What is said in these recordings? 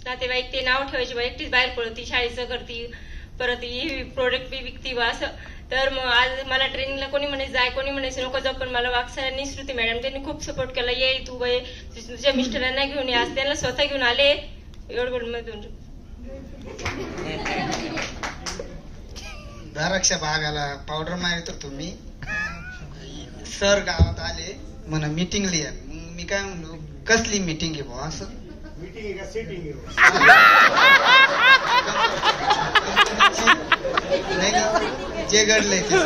नातेवाईक ते नाव ठेवायचे बा एकटीच बाहेर पडती शाळेचं करती परत ही प्रोडक्ट बी विकती बा असं. तर मग आज मला ट्रेनिंगला कोणी म्हणायचं जाय कोणी म्हणायचं नको जाऊ पण मला वागसरांनी श्रुती मॅडम त्यांनी खूप सपोर्ट केला. ये तू बाई तुझ्या मिस्टरांना घेऊन ये आज त्यांना स्वतः घेऊन आले एवढं मधून. द्राक्ष बागाला पावडर मारतो तुम्ही सर गावात आले म्हणा मीटिंगला या. मग मी काय म्हणलो कसली मीटिंग आहे भाऊ असं मीटिंग आहे का सेटिंग आहे जे घडलंय ते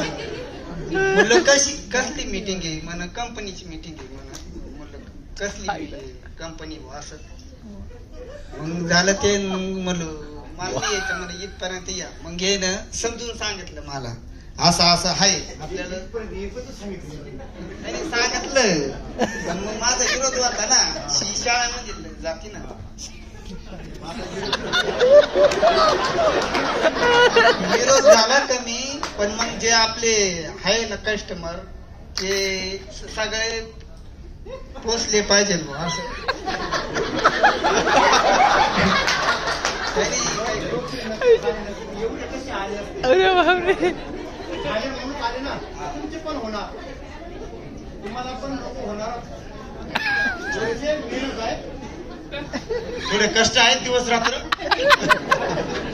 म्हणलं कसली मीटिंग आहे म्हणा कंपनीची मीटिंग आहे म्हणा म्हणलं कसली कंपनी भाऊ असं. मग झालं ते म्हणलं मला नाही यायचं मला इथपर्यंत या. मग हे ना समजून सांगितलं मला असं असं आहे आपल्याला सांगितलं. पण मग माझा विरोध होता ना शाळेमध्ये जाती ना विरोध झाला कमी. पण मग जे आपले आहे ना कस्टमर ते सगळे पोचले पाहिजे असं. अरे बापरे आले ना तुमचे पण होणार तुम्हाला पण नको होणार. थोडे कष्ट आहेत दिवस रात्र